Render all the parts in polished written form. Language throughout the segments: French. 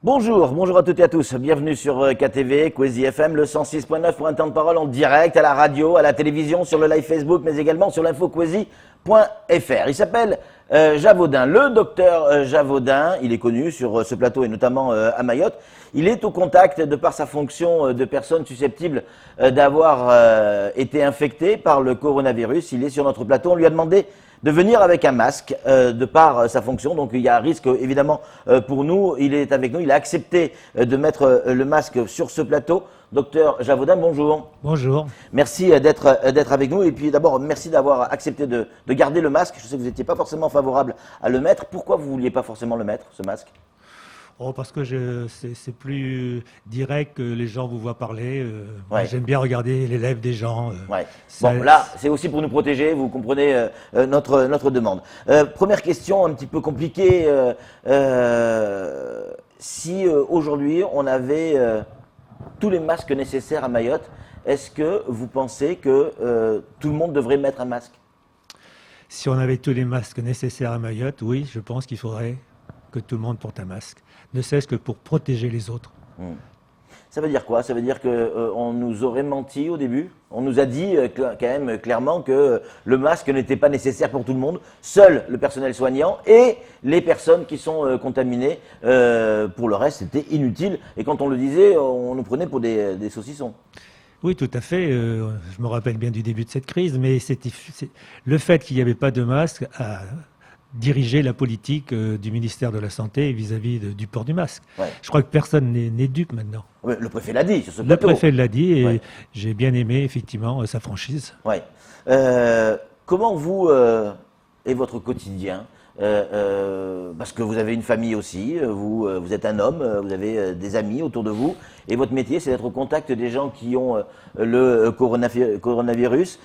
Bonjour à toutes et à tous. Bienvenue sur KTV, Kwezi FM, le 106.9 pour un temps de parole en direct, à la radio, à la télévision, sur le live Facebook, mais également sur l'infokwezi.fr. Il s'appelle Javaudin, le docteur Javaudin. Il est connu sur ce plateau et notamment à Mayotte. Il est au contact, de par sa fonction, de personnes susceptibles d'avoir été infectées par le coronavirus. Il est sur notre plateau. On lui a demandé de venir avec un masque de par sa fonction. Donc il y a un risque évidemment pour nous. Il est avec nous, il a accepté de mettre le masque sur ce plateau. Docteur Javaudin, bonjour. Bonjour. Merci d'être avec nous. Et puis d'abord, merci d'avoir accepté de garder le masque. Je sais que vous n'étiez pas forcément favorable à le mettre. Pourquoi vous ne vouliez pas forcément le mettre, ce masque ? Parce que c'est plus direct que les gens vous voient parler. Ouais. J'aime bien regarder les lèvres des gens. Ouais. Bon, là, c'est aussi pour nous protéger, vous comprenez notre demande. Première question un petit peu compliquée. Si aujourd'hui on avait tous les masques nécessaires à Mayotte, est-ce que vous pensez que tout le monde devrait mettre un masque ? Si on avait tous les masques nécessaires à Mayotte, oui, je pense qu'il faudrait que tout le monde porte un masque. Ne serait-ce que pour protéger les autres. Ça veut dire quoi ? Ça veut dire qu'on nous aurait menti au début ? On nous a dit quand même clairement que le masque n'était pas nécessaire pour tout le monde. Seul le personnel soignant et les personnes qui sont contaminées. Pour le reste, c'était inutile. Et quand on le disait, on nous prenait pour des saucissons. Oui, tout à fait. Je me rappelle bien du début de cette crise, mais le fait qu'il n'y avait pas de masque a dirigé la politique du ministère de la Santé vis-à-vis du port du masque. Ouais. Je crois que personne n'est dupe maintenant. Ouais, le préfet l'a dit sur ce Le plateau. préfet l'a dit et Ouais. j'ai bien aimé effectivement sa franchise. Ouais. Comment vous est votre quotidien ? Parce que vous avez une famille aussi, vous êtes un homme, vous avez des amis autour de vous, et votre métier c'est d'être au contact des gens qui ont le coronavirus.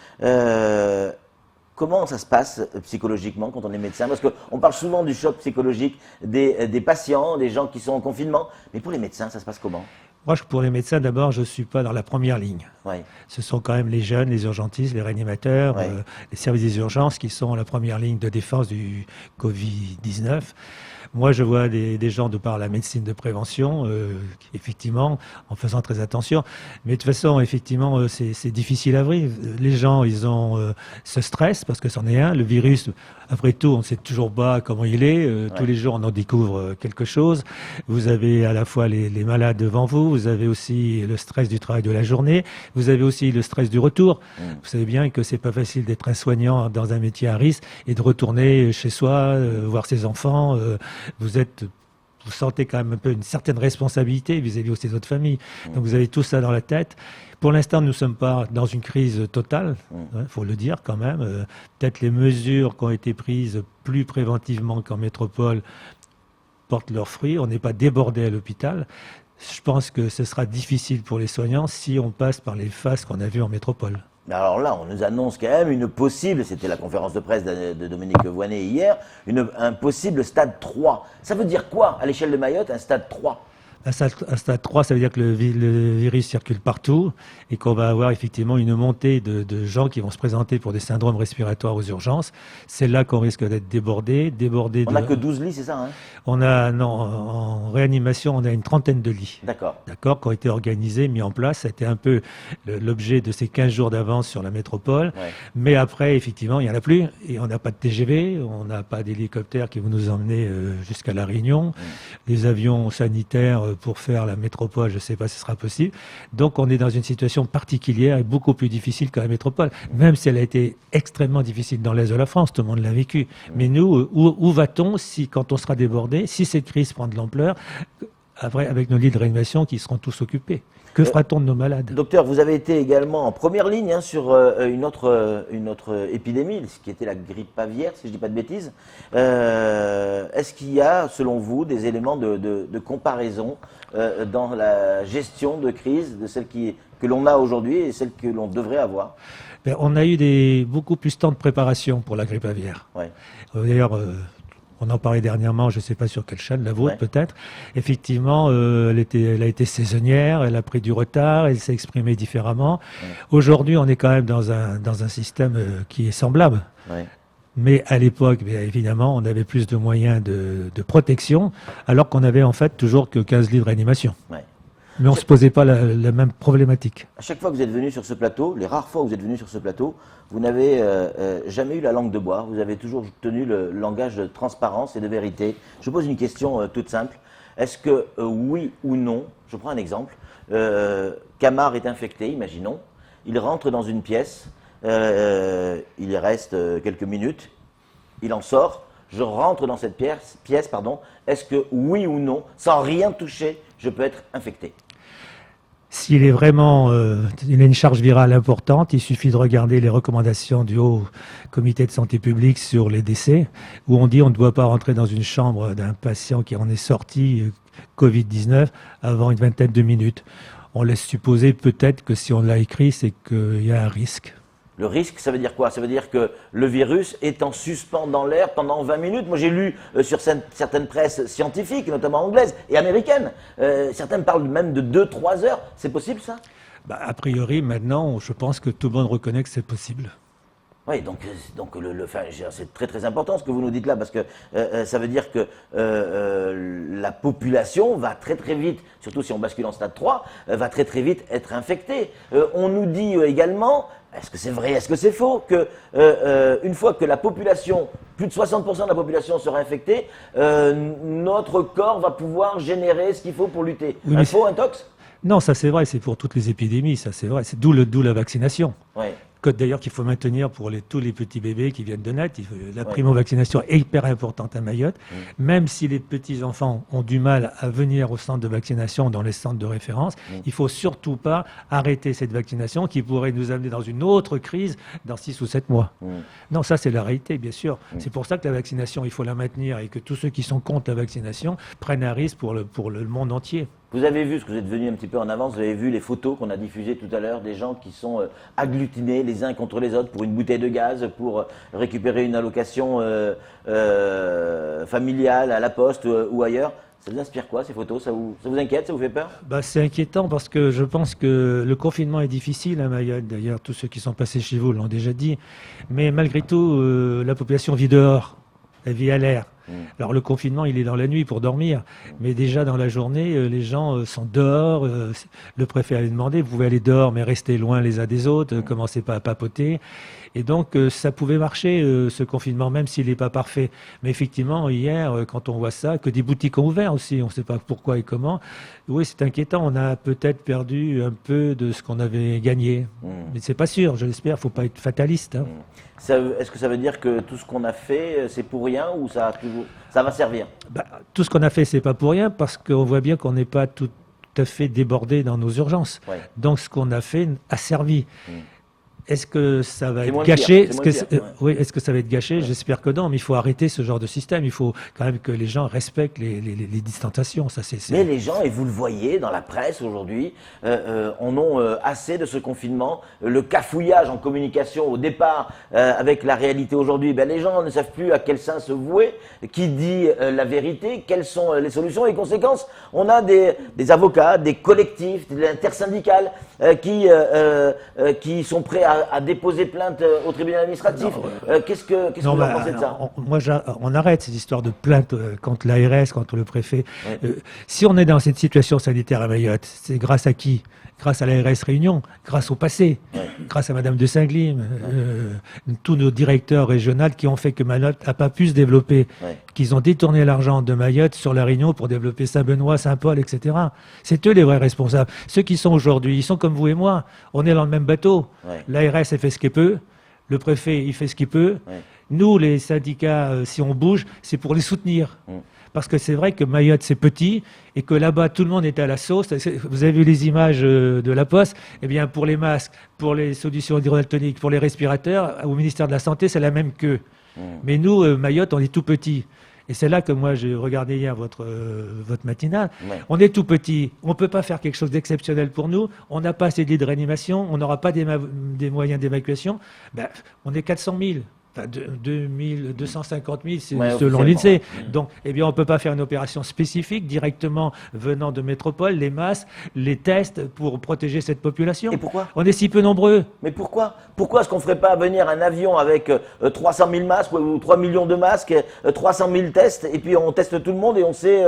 Comment ça se passe psychologiquement quand on est médecin ? Parce qu'on parle souvent du choc psychologique des patients, des gens qui sont en confinement, mais pour les médecins ça se passe comment ? Moi, pour les médecins, d'abord, je ne suis pas dans la première ligne. Ouais. Ce sont quand même les jeunes, les urgentistes, les réanimateurs, Ouais. les services des urgences qui sont la première ligne de défense du Covid-19. Moi, je vois des gens de par la médecine de prévention, effectivement, en faisant très attention. Mais de toute façon, effectivement, c'est difficile à vivre. Les gens, ils ont ce stress, parce que c'en est un. Le virus, après tout, on ne sait toujours pas comment il est. Tous les jours, on en découvre quelque chose. Vous avez à la fois les malades devant vous, vous avez aussi le stress du travail de la journée, vous avez aussi le stress du retour. Vous savez bien que c'est pas facile d'être un soignant dans un métier à risque et de retourner chez soi, voir ses enfants. Vous sentez quand même un peu une certaine responsabilité vis-à-vis aussi de votre famille. Donc vous avez tout ça dans la tête. Pour l'instant, nous ne sommes pas dans une crise totale, faut le dire quand même. Peut-être les mesures qui ont été prises plus préventivement qu'en métropole portent leurs fruits. On n'est pas débordé à l'hôpital. Je pense que ce sera difficile pour les soignants si on passe par les phases qu'on a vues en métropole. Alors là, on nous annonce quand même une possible, c'était la conférence de presse de Dominique Voynet hier, un possible stade 3. Ça veut dire quoi à l'échelle de Mayotte, un stade 3 ? Un stade 3, ça veut dire que le virus circule partout et qu'on va avoir effectivement une montée de gens qui vont se présenter pour des syndromes respiratoires aux urgences. C'est là qu'on risque d'être débordé. On n'a que 12 lits, c'est ça, hein ? En réanimation, on a une trentaine de lits. D'accord, qui ont été organisés, mis en place. C'était un peu l'objet de ces 15 jours d'avance sur la métropole. Ouais. Mais après, effectivement, il n'y en a plus. Et on n'a pas de TGV, on n'a pas d'hélicoptère qui vont nous emmener jusqu'à La Réunion. Les avions sanitaires pour faire la métropole, je ne sais pas si ce sera possible. Donc on est dans une situation particulière et beaucoup plus difficile que la métropole, même si elle a été extrêmement difficile dans l'Est de la France, tout le monde l'a vécu. Mais nous, où va-t-on quand on sera débordé, si cette crise prend de l'ampleur, avec nos lits de réanimation qui seront tous occupés? Que fera-t-on de nos malades? Docteur, vous avez été également en première ligne sur une autre épidémie, ce qui était la grippe aviaire, si je ne dis pas de bêtises. Est-ce qu'il y a, selon vous, des éléments de comparaison dans la gestion de crise de celle que l'on a aujourd'hui et celle que l'on devrait avoir? On a eu beaucoup plus de temps de préparation pour la grippe aviaire. Ouais. D'ailleurs, on en parlait dernièrement, je ne sais pas sur quelle chaîne, la vôtre peut-être. Effectivement, elle a été saisonnière, elle a pris du retard, elle s'est exprimée différemment. Aujourd'hui, on est quand même dans un système qui est semblable. Mais à l'époque, bien évidemment, on avait plus de moyens de protection, alors qu'on avait en fait toujours que 15 lits de réanimation. Ouais. Mais on ne se posait pas la même problématique. À chaque fois que vous êtes venu sur ce plateau, les rares fois où vous êtes venu sur ce plateau, vous n'avez jamais eu la langue de bois, vous avez toujours tenu le langage de transparence et de vérité. Je vous pose une question toute simple. Est-ce que oui ou non, je prends un exemple, Camar est infecté, imaginons, il rentre dans une pièce, il y reste quelques minutes, il en sort, je rentre dans cette pièce, est-ce que oui ou non, sans rien toucher, je peux être infecté? S'il est vraiment, il a une charge virale importante, il suffit de regarder les recommandations du Haut Comité de santé publique sur les décès, où on dit on ne doit pas rentrer dans une chambre d'un patient qui en est sorti Covid-19 avant une vingtaine de minutes. On laisse supposer peut-être que si on l'a écrit, c'est qu'il y a un risque. Le risque, ça veut dire quoi? Ça veut dire que le virus est en suspens dans l'air pendant 20 minutes. Moi, j'ai lu sur certaines presses scientifiques, notamment anglaises et américaines, certains parlent même de 2-3 heures. C'est possible, ça? A priori, maintenant, je pense que tout le monde reconnaît que c'est possible. Oui, donc c'est très très important ce que vous nous dites là, parce que ça veut dire que la population va très très vite, surtout si on bascule en stade 3, va très très vite être infectée. On nous dit également, est-ce que c'est vrai, est-ce que c'est faux, que une fois que la population, plus de 60% de la population sera infectée, notre corps va pouvoir générer ce qu'il faut pour lutter. Oui, Un tox? Non, ça c'est vrai, c'est pour toutes les épidémies, ça c'est vrai. C'est d'où la vaccination. Ouais. Code d'ailleurs qu'il faut maintenir pour tous les petits bébés qui viennent de naître. La primo-vaccination est hyper importante à Mayotte. Même si les petits-enfants ont du mal à venir au centre de vaccination, dans les centres de référence, il ne faut surtout pas arrêter cette vaccination qui pourrait nous amener dans une autre crise dans 6 ou 7 mois. Non, ça c'est la réalité, bien sûr. C'est pour ça que la vaccination, il faut la maintenir et que tous ceux qui sont contre la vaccination prennent un risque pour le monde entier. Vous avez vu, parce que vous êtes venu un petit peu en avance, vous avez vu les photos qu'on a diffusées tout à l'heure, des gens qui sont agglutinés les uns contre les autres pour une bouteille de gaz, pour récupérer une allocation familiale à la poste ou ailleurs. Ça vous inspire quoi, ces photos? Ça vous inquiète? Ça vous fait peur? C'est inquiétant parce que je pense que le confinement est difficile à Mayotte. D'ailleurs, tous ceux qui sont passés chez vous l'ont déjà dit. Mais malgré tout, la population vit dehors, elle vit à l'air. Alors le confinement, il est dans la nuit pour dormir, mais déjà dans la journée, les gens sont dehors. Le préfet avait demandé, vous pouvez aller dehors, mais restez loin les uns des autres, commencez pas à papoter. Et donc ça pouvait marcher, ce confinement, même s'il n'est pas parfait. Mais effectivement, hier, quand on voit ça, que des boutiques ont ouvert aussi, on ne sait pas pourquoi et comment. Oui, c'est inquiétant, on a peut-être perdu un peu de ce qu'on avait gagné. Mais c'est pas sûr, je l'espère, il ne faut pas être fataliste. Hein. Est-ce que ça veut dire que tout ce qu'on a fait, c'est pour rien ou ça va servir? Tout ce qu'on a fait, c'est pas pour rien, parce qu'on voit bien qu'on n'est pas tout à fait débordé dans nos urgences. Ouais. Donc ce qu'on a fait a servi. Est-ce que ça va être gâché? Est-ce que ça va être gâché? J'espère que non, mais il faut arrêter ce genre de système. Il faut quand même que les gens respectent les distanciations. Ça, Mais les gens, et vous le voyez dans la presse aujourd'hui, en ont assez de ce confinement. Le cafouillage en communication au départ avec la réalité aujourd'hui, les gens ne savent plus à quel sein se vouer, qui dit la vérité, quelles sont les solutions et les conséquences. On a des avocats, des collectifs, des intersyndicales qui sont prêts à déposer plainte au tribunal administratif. Qu'est-ce que vous en pensez de ça? On arrête ces histoires de plainte contre l'ARS, contre le préfet. Si on est dans cette situation sanitaire à Mayotte, c'est grâce à qui? Grâce à l'ARS Réunion, grâce au passé, grâce à Madame de Saint-Glim, tous nos directeurs régionaux qui ont fait que Mayotte n'a pas pu se développer, qu'ils ont détourné l'argent de Mayotte sur la Réunion pour développer Saint-Benoît, Saint-Paul, etc. C'est eux les vrais responsables. Ceux qui sont aujourd'hui, ils sont comme vous et moi, on est dans le même bateau. L'ARS, elle fait ce qu'elle peut, le préfet, il fait ce qu'il peut. Nous, les syndicats, si on bouge, c'est pour les soutenir. Parce que c'est vrai que Mayotte, c'est petit et que là-bas, tout le monde est à la sauce. Vous avez vu les images de la Poste. Eh bien, pour les masques, pour les solutions hydroalcooliques, pour les respirateurs, au ministère de la Santé, c'est la même queue. Mais nous, Mayotte, on est tout petit. Et c'est là que moi, j'ai regardé hier votre matinale. On est tout petit. On ne peut pas faire quelque chose d'exceptionnel pour nous. On n'a pas assez de lits de réanimation. On n'aura pas des moyens d'évacuation. On est 400 000. Enfin, 250 000, c'est Ouais, selon officiellement. l'INSEE. Donc, eh bien, on ne peut pas faire une opération spécifique directement venant de métropole, les masses, les tests pour protéger cette population. Et pourquoi? On est si peu nombreux. Mais pourquoi? Pourquoi est-ce qu'on ne ferait pas venir un avion avec 300 000 masques ou 3 millions de masques, 300 000 tests, et puis on teste tout le monde et on sait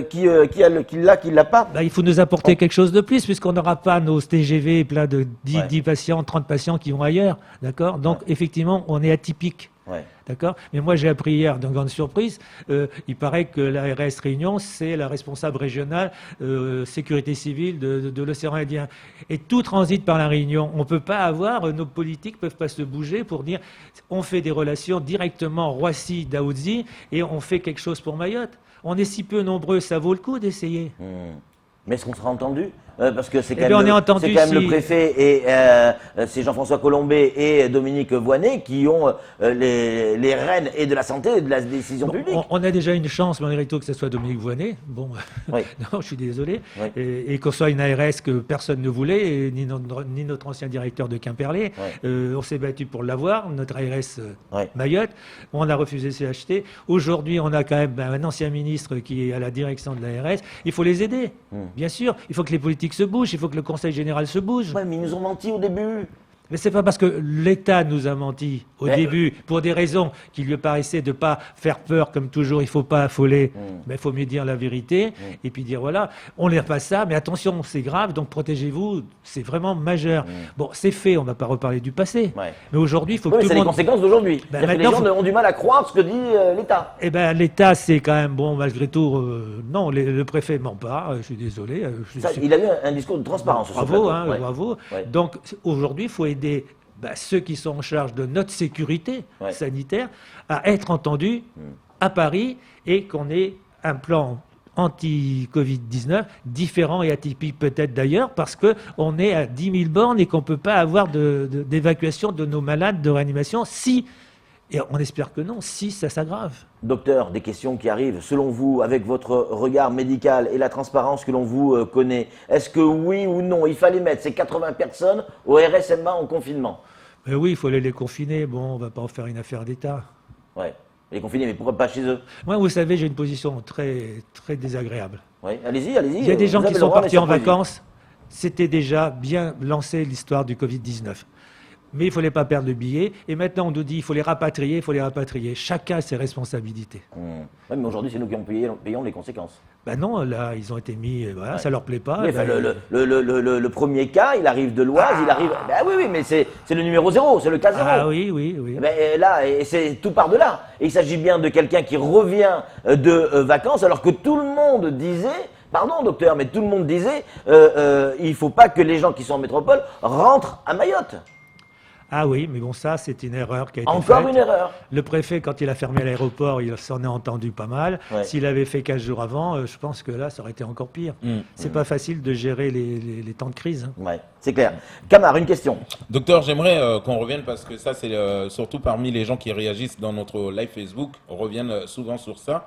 qui l'a, qui l'a pas? Bah, il faut nous apporter quelque chose de plus, puisqu'on n'aura pas nos TGV plein de 10, Ouais. 10 patients, 30 patients qui vont ailleurs. D'accord? Donc, effectivement, on est atypique. Ouais. D'accord? Mais moi, j'ai appris hier, d'une grande surprise, il paraît que l'ARS Réunion, c'est la responsable régionale sécurité civile de l'océan Indien. Et tout transite par la Réunion. On ne peut pas avoir, nos politiques ne peuvent pas se bouger pour dire on fait des relations directement Roissy-Daoudzi et on fait quelque chose pour Mayotte. On est si peu nombreux, ça vaut le coup d'essayer. Mais est-ce qu'on sera entendu? Parce que c'est quand, Eh bien, on est entendu c'est quand même si- le préfet et c'est Jean-François Colombet et Dominique Voynet qui ont les rênes et de la santé et de la décision Bon, publique. on a déjà une chance, malgré tout, que ce soit Dominique Voynet. Bon, Oui. non, je suis désolé. Oui. Et qu'on soit une ARS que personne ne voulait, et ni notre ancien directeur de Quimperlé. On s'est battu pour l'avoir, notre ARS Oui. Mayotte. On a refusé CHT. Aujourd'hui, on a quand même un ancien ministre qui est à la direction de l'ARS. Il faut les aider, bien sûr. Il faut que les politiques se bougent. Il faut que le Conseil général se bouge. Ouais, mais ils nous ont menti au début. Mais c'est pas parce que l'État nous a menti au Mais- début, pour des raisons qui lui paraissaient de pas faire peur, comme toujours, il faut pas affoler, mais il faut mieux dire la vérité, et puis dire voilà, on l'air pas ça, mais attention, c'est grave, donc protégez-vous, c'est vraiment majeur. Bon, c'est fait, on va pas reparler du passé, Ouais. mais aujourd'hui, il faut Oui, que mais tout c'est le les monde... conséquences d'aujourd'hui. Ben, C'est-à-dire que les maintenant, gens ont du mal à croire ce que dit l'État. Eh ben, l'État, c'est quand même bon, malgré tout. Non, le préfet ment pas. Je suis désolé. Ça, il a eu un discours de transparence sur ce Bravo, plateau. hein, Ouais. bravo. Ouais. Donc aujourd'hui, il faut aider ceux qui sont en charge de notre sécurité Ouais. sanitaire à être entendus à Paris et qu'on ait un plan anti-Covid-19 différent et atypique peut-être d'ailleurs parce qu'on est à 10 000 bornes et qu'on ne peut pas avoir d'évacuation de nos malades de réanimation si, et on espère que non, si ça s'aggrave. Docteur, des questions qui arrivent. Selon vous, avec votre regard médical et la transparence que l'on vous connaît, est-ce que oui ou non, il fallait mettre ces 80 personnes au RSMA en confinement? Mais oui, il faut aller les confiner. Bon, on ne va pas en faire une affaire d'État. Ouais. Les confinés, mais pourquoi pas chez eux? Moi, vous savez, j'ai une position très, très désagréable. Oui, allez-y, allez-y. Il y a des gens Vous qui avez le sont droit, partis en Monsieur Poisy. vacances. C'était déjà bien lancé l'histoire du Covid-19. Mais il ne fallait pas perdre le billet. Et maintenant, on nous dit qu'il faut les rapatrier, il faut les rapatrier. Chacun a ses responsabilités. Ouais, mais aujourd'hui, c'est nous qui payons les conséquences. Ben non, là, ils ont été mis, voilà, ça leur plaît pas. Oui, enfin, ben, le premier cas, il arrive de l'Oise, il arrive. Ben oui, mais c'est le numéro 0, c'est le cas 0. ah oui, oui, oui. Ben, là, et c'est tout part de là. Et il s'agit bien de quelqu'un qui revient de vacances, alors que tout le monde disait, pardon docteur, mais tout le monde disait, il ne faut pas que les gens qui sont en métropole rentrent à Mayotte. Ah oui, mais bon, ça, c'est une erreur qui a été Encore faite. une erreur. Le préfet, quand il a fermé l'aéroport, il s'en est entendu pas mal. Ouais. S'il avait fait 15 jours avant, je pense que là, ça aurait été encore pire. C'est pas facile de gérer les temps de crise. Hein. Ouais, c'est clair. Camar, une question. Docteur, j'aimerais qu'on revienne parce que ça, c'est surtout parmi les gens qui réagissent dans notre live Facebook, on revient souvent sur ça.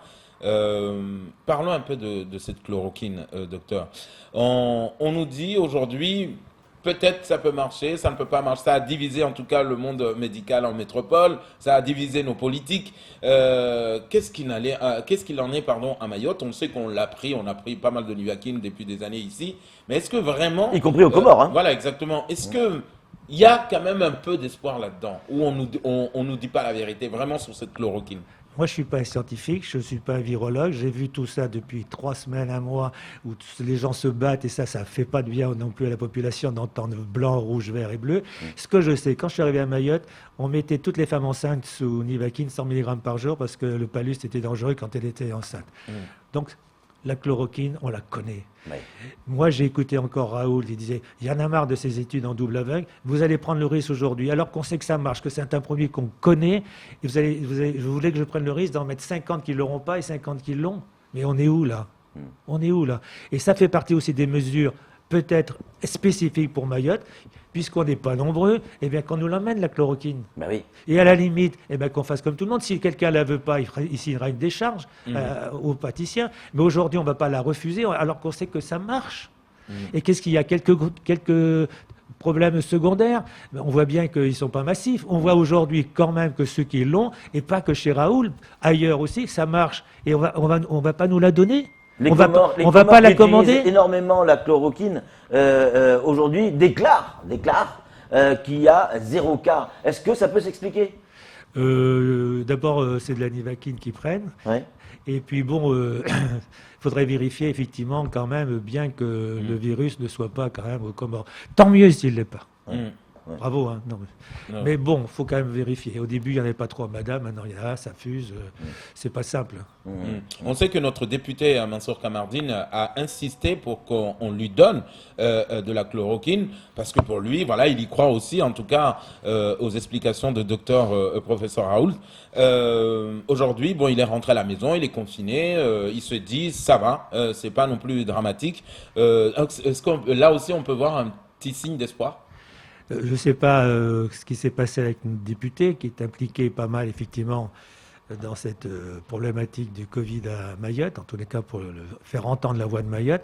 Parlons un peu de cette chloroquine, docteur. On nous dit aujourd'hui, peut-être ça peut marcher, ça ne peut pas marcher. Ça a divisé en tout cas le monde médical en métropole, ça a divisé nos politiques. Qu'est-ce qu'il en est à Mayotte? On sait qu'on l'a pris, on a pris pas mal de Nivaquine depuis des années ici. Mais est-ce que vraiment... Y compris aux Comores, hein. Voilà, exactement. Est-ce que il y a quand même un peu d'espoir là-dedans, où on nous dit pas la vérité, vraiment sur cette chloroquine? Moi, je suis pas un scientifique, je suis pas un virologue. J'ai vu tout ça depuis 3 semaines, un mois, où les gens se battent et ça fait pas de bien non plus à la population d'entendre blanc, rouge, vert et bleu. Ce que je sais, quand je suis arrivé à Mayotte, on mettait toutes les femmes enceintes sous Nivaquine 100 mg par jour parce que le palus était dangereux quand elle était enceinte. Donc, la chloroquine, on la connaît. Ouais. Moi, j'ai écouté encore Raoul, il disait, il y en a marre de ces études en double aveugle, vous allez prendre le risque aujourd'hui, alors qu'on sait que ça marche, que c'est un produit qu'on connaît, et vous voulez que je prenne le risque d'en mettre 50 qui ne l'auront pas et 50 qui l'ont? Mais on est où là? On est où là? Et ça fait partie aussi des mesures peut-être spécifiques pour Mayotte, puisqu'on n'est pas nombreux, eh bien qu'on nous l'emmène la chloroquine. Ben oui. Et à la limite, eh ben, qu'on fasse comme tout le monde. Si quelqu'un ne la veut pas, il signera une décharge aux praticiens. Mais aujourd'hui, on ne va pas la refuser alors qu'on sait que ça marche. Et qu'est-ce qu'il y a quelques problèmes secondaires. On voit bien qu'ils ne sont pas massifs. On voit aujourd'hui quand même que ceux qui l'ont, et pas que chez Raoul, ailleurs aussi, ça marche. Et on va pas nous la donner. On va pas la commander. Énormément la chloroquine aujourd'hui déclare qu'il y a 0 cas. Est-ce que ça peut s'expliquer? D'abord, c'est de la nivaquine qu'ils prennent. Ouais. Et puis bon, faudrait vérifier effectivement quand même bien que le virus ne soit pas quand même comme... Tant mieux s'il ne l'est pas. Ouais. Bravo. Hein. Non, mais bon, il faut quand même vérifier. Au début, il n'y en avait pas trop, madame. Maintenant, il y en a, ça fuse. C'est pas simple. On sait que notre député Mansour Kamardine a insisté pour qu'on lui donne de la chloroquine, parce que pour lui, voilà, il y croit aussi, en tout cas, aux explications de docteur professeur Raoult. Aujourd'hui, bon, il est rentré à la maison, il est confiné, il se dit, ça va, c'est pas non plus dramatique. Est-ce que là aussi, on peut voir un petit signe d'espoir? Je ne sais pas ce qui s'est passé avec une députée qui est impliquée pas mal, effectivement, dans cette problématique du Covid à Mayotte, en tous les cas pour faire entendre la voix de Mayotte.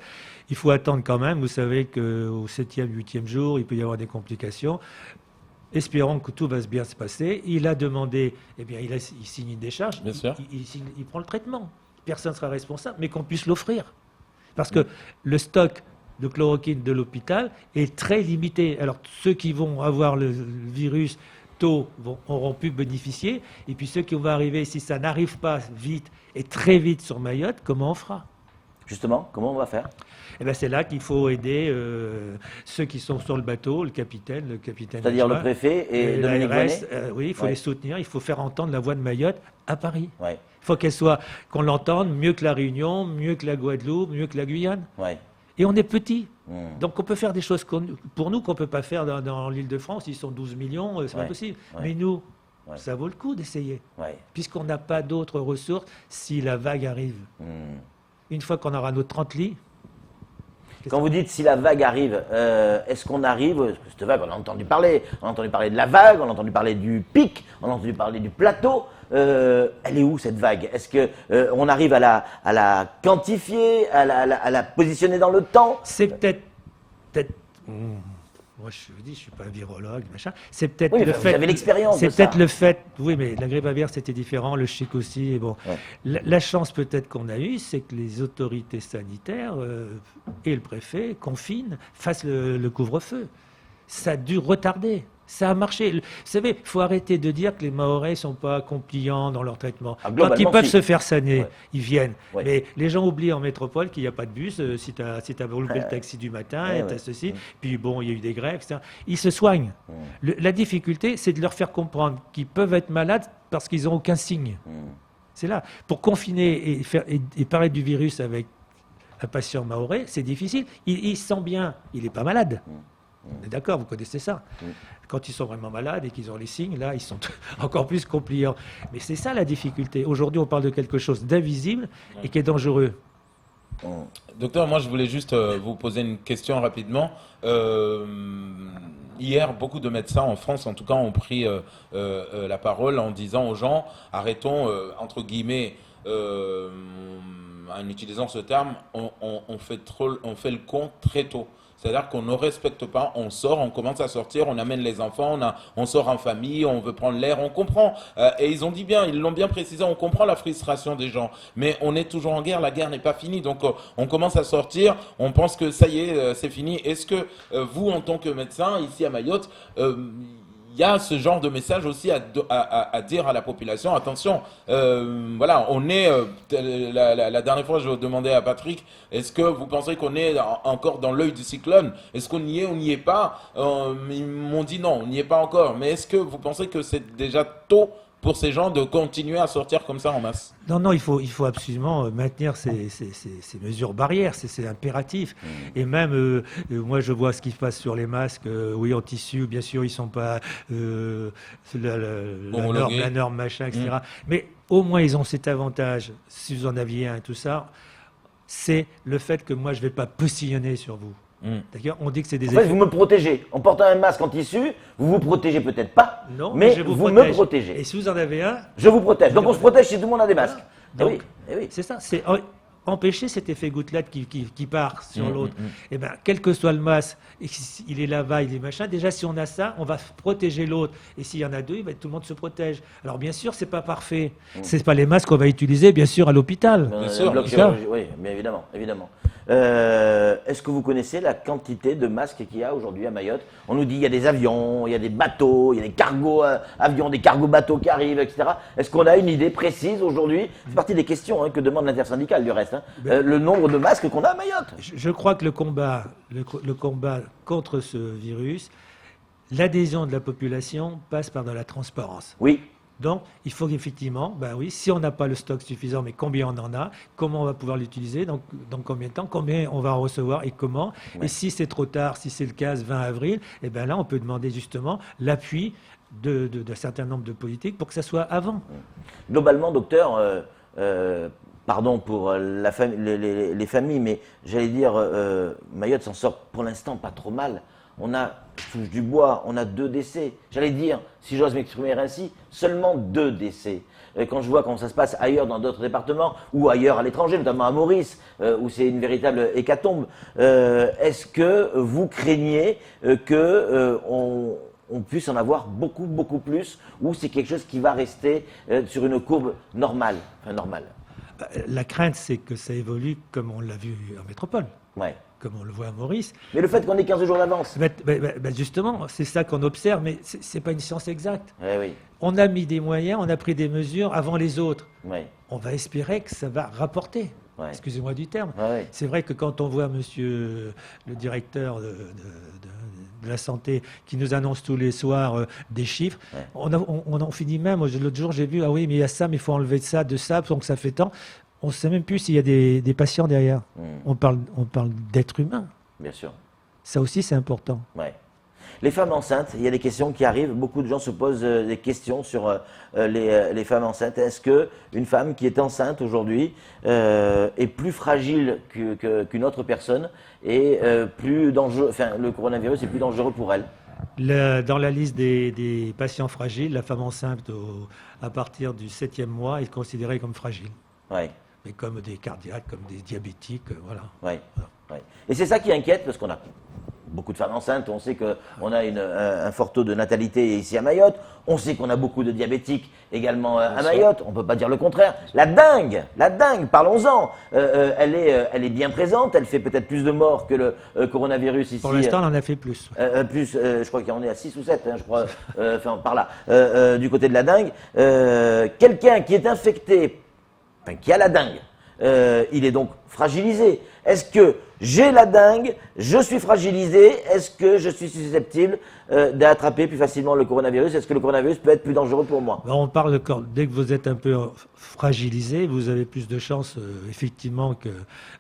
Il faut attendre quand même. Vous savez qu'au 7e, 8e jour, il peut y avoir des complications. Espérons que tout va bien se passer. Il a demandé, eh bien, il signe une décharge, Bien sûr. il prend le traitement. Personne ne sera responsable, mais qu'on puisse l'offrir. Parce que le stock de chloroquine de l'hôpital est très limité. Alors, ceux qui vont avoir le virus tôt auront pu bénéficier. Et puis, ceux qui vont arriver, si ça n'arrive pas vite et très vite sur Mayotte, comment on fera? Justement, comment on va faire? Eh ben, c'est là qu'il faut aider ceux qui sont sur le bateau, le capitaine. C'est-à-dire le préfet et Dominique Voynet. Oui, il faut les soutenir. Il faut faire entendre la voix de Mayotte à Paris. Ouais. Il faut qu'on l'entende mieux que la Réunion, mieux que la Guadeloupe, mieux que la Guyane. Ouais. Et on est petit. Donc on peut faire des choses pour nous qu'on ne peut pas faire dans l'Île-de-France. Ils sont 12 millions, c'est pas possible. Mais nous, ça vaut le coup d'essayer. Puisqu'on n'a pas d'autres ressources si la vague arrive. Une fois qu'on aura nos 30 lits. Quand vous dites si la vague arrive, est-ce qu'on arrive, cette vague, on a entendu parler de la vague, on a entendu parler du pic, on a entendu parler du plateau. Elle est où cette vague? Est-ce que on arrive à la quantifier, à la positionner dans le temps? C'est peut-être. Moi, je vous dis, je suis pas un virologue, machin. C'est peut-être oui, le vous fait. avez l'expérience. C'est peut-être le fait. Oui, mais la grippe aviaire c'était différent, le chic aussi. Et bon, la chance peut-être qu'on a eue, c'est que les autorités sanitaires et le préfet confinent, fassent le couvre-feu. Ça a dû retarder. Ça a marché. Vous savez, il faut arrêter de dire que les Mahorais ne sont pas compliants dans leur traitement. Quand ils peuvent se faire saner, ils viennent. Mais les gens oublient en métropole qu'il n'y a pas de bus. Si tu as loupé le taxi du matin, tu as ceci. Puis bon, il y a eu des grèves, etc. Ils se soignent. La difficulté, c'est de leur faire comprendre qu'ils peuvent être malades parce qu'ils n'ont aucun signe. C'est là. Pour confiner et parler du virus avec un patient mahorais, c'est difficile. Il se sent bien. Il n'est pas malade. On est d'accord, vous connaissez ça. Quand ils sont vraiment malades et qu'ils ont les signes, là, ils sont encore plus compliants. Mais c'est ça la difficulté. Aujourd'hui, on parle de quelque chose d'invisible et qui est dangereux. Docteur, moi, je voulais juste vous poser une question rapidement. Hier, beaucoup de médecins en France, en tout cas, ont pris la parole en disant aux gens, arrêtons, entre guillemets, en utilisant ce terme, on fait le con très tôt. C'est-à-dire qu'on ne respecte pas, on sort, on commence à sortir, on amène les enfants, on sort en famille, on veut prendre l'air, on comprend. Et ils l'ont bien précisé, on comprend la frustration des gens. Mais on est toujours en guerre, la guerre n'est pas finie. Donc on commence à sortir, on pense que ça y est, c'est fini. Est-ce que vous, en tant que médecin, ici à Mayotte, il y a ce genre de message aussi à dire à la population, attention, voilà, on est, la dernière fois je demandais à Patrick, est-ce que vous pensez qu'on est encore dans l'œil du cyclone? Est-ce qu'on y est, on n'y est pas? Ils m'ont dit non, on n'y est pas encore, mais est-ce que vous pensez que c'est déjà tôt pour ces gens de continuer à sortir comme ça en masse? Non, il faut absolument maintenir ces mesures barrières, c'est impératif. Et même, moi je vois ce qui se passe sur les masques, oui, en tissu, bien sûr, ils ne sont pas la norme, machin, etc. Mais au moins, ils ont cet avantage, si vous en aviez un, tout ça, c'est le fait que moi, je ne vais pas postillonner sur vous. D'accord, on dit que c'est des effets. Vous me protégez. En portant un masque en tissu, vous vous protégez peut-être pas, non, mais vous me protégez. Et si vous en avez un, je vous protège. Donc on se protège si tout le monde a des masques. Donc, c'est ça. empêcher cet effet gouttelette qui part sur l'autre. Et ben, quel que soit le masque, il est là-bas, il est machin. Déjà, si on a ça, on va protéger l'autre. Et s'il y en a deux, tout le monde se protège. Alors, bien sûr, c'est pas parfait. C'est pas les masques qu'on va utiliser, bien sûr, à l'hôpital. Bien sûr, bloc bien sûr. chirurgie, oui, bien évidemment, évidemment. Est-ce que vous connaissez la quantité de masques qu'il y a aujourd'hui à Mayotte? On nous dit il y a des avions, il y a des bateaux, il y a des cargos avions, des cargos bateaux qui arrivent, etc. Est-ce qu'on a une idée précise aujourd'hui? C'est partie des questions que demande l'intersyndicale du reste. Le nombre de masques qu'on a à Mayotte. Je crois que le combat contre ce virus, l'adhésion de la population passe par de la transparence. Oui. Donc, il faut effectivement, si on n'a pas le stock suffisant, mais combien on en a, comment on va pouvoir l'utiliser, dans combien de temps, combien on va en recevoir et comment. Ouais. Et si c'est trop tard, si c'est le cas 20 avril, là, on peut demander justement l'appui d'un certain nombre de politiques pour que ça soit avant. Globalement, docteur, pardon pour les familles, mais j'allais dire, Mayotte s'en sort pour l'instant pas trop mal. On a, je touche du bois, on a 2 décès. J'allais dire, si j'ose m'exprimer ainsi, seulement 2 décès. Quand je vois comment ça se passe ailleurs dans d'autres départements ou ailleurs à l'étranger, notamment à Maurice, où c'est une véritable hécatombe, est-ce que vous craignez qu'on puisse en avoir beaucoup, beaucoup plus, ou c'est quelque chose qui va rester sur une courbe normale, La crainte, c'est que ça évolue comme on l'a vu en métropole. Ouais. Comme on le voit à Maurice. Mais le fait qu'on ait 15 jours d'avance. Justement, c'est ça qu'on observe, mais ce n'est pas une science exacte. Oui. On a mis des moyens, on a pris des mesures avant les autres. Oui. On va espérer que ça va rapporter. Ouais. Excusez-moi du terme. Ouais. C'est vrai que quand on voit monsieur le directeur de la santé qui nous annonce tous les soirs des chiffres, on en finit même. L'autre jour, j'ai vu, ah oui, mais il y a ça, mais il faut enlever de ça, donc ça fait tant. On ne sait même plus s'il y a des patients derrière. On parle d'êtres humains. Bien sûr. Ça aussi, c'est important. Ouais. Les femmes enceintes, il y a des questions qui arrivent. Beaucoup de gens se posent des questions sur les femmes enceintes. Est-ce qu'une femme qui est enceinte aujourd'hui est plus fragile qu'une autre personne et plus dangereux, le coronavirus est plus dangereux pour elle? Dans la liste des patients fragiles, la femme enceinte à partir du 7e mois est considérée comme fragile. Ouais. Mais comme des cardiaques, comme des diabétiques, voilà. Ouais. Ouais. Et c'est ça qui inquiète, parce qu'on a beaucoup de femmes enceintes, on sait qu'on a un fort taux de natalité ici à Mayotte, on sait qu'on a beaucoup de diabétiques également à Mayotte, on ne peut pas dire le contraire. La dingue, parlons-en, elle est bien présente, elle fait peut-être plus de morts que le coronavirus ici. Pour l'instant, on en a fait plus. Je crois qu'il y en est à 6 ou 7, je crois, par là, du côté de la dingue. Quelqu'un qui est infecté, qui a la dingue, il est donc fragilisé. Est-ce que j'ai la dingue, je suis fragilisé, est-ce que je suis susceptible d'attraper plus facilement le coronavirus? Est-ce que le coronavirus peut être plus dangereux pour moi? On parle dès que vous êtes un peu fragilisé, vous avez plus de chances effectivement que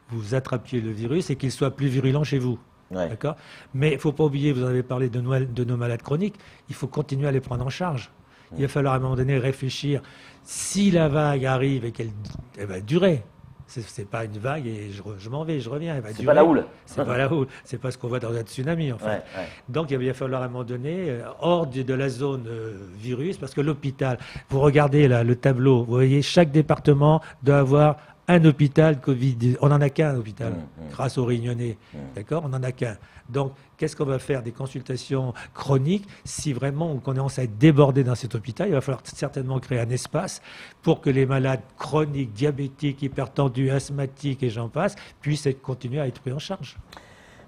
vous attrapiez le virus et qu'il soit plus virulent chez vous. Ouais. D'accord. Mais il ne faut pas oublier, vous en avez parlé de nos malades chroniques, il faut continuer à les prendre en charge. Il va falloir à un moment donné réfléchir. Si la vague arrive et qu'elle va durer, c'est pas une vague et je m'en vais, je reviens. Elle va durer. C'est pas la houle. C'est pas la houle. C'est pas ce qu'on voit dans un tsunami, en fait. Ouais. Donc, il va falloir à un moment donné, hors de la zone virus, parce que l'hôpital, vous regardez là, le tableau, vous voyez, chaque département doit avoir un hôpital Covid. On n'en a qu'un hôpital, grâce aux Réunionnais. D'accord. On n'en a qu'un. Donc, qu'est-ce qu'on va faire? Des consultations chroniques. Si vraiment on commence à être débordé dans cet hôpital, il va falloir certainement créer un espace pour que les malades chroniques, diabétiques, hypertendus, asthmatiques et j'en passe, puissent continuer à être pris en charge.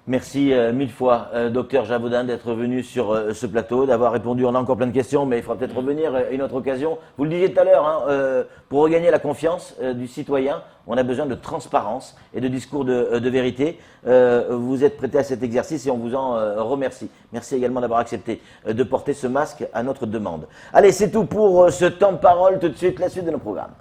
Merci 1000 fois, docteur Javaudin, d'être venu sur ce plateau, d'avoir répondu. On a encore plein de questions, mais il faudra peut-être revenir à une autre occasion. Vous le disiez tout à l'heure, pour regagner la confiance du citoyen, on a besoin de transparence et de discours de vérité. Vous êtes prêté à cet exercice et on vous en remercie. Merci également d'avoir accepté de porter ce masque à notre demande. Allez, c'est tout pour ce temps de parole. Tout de suite, la suite de nos programmes.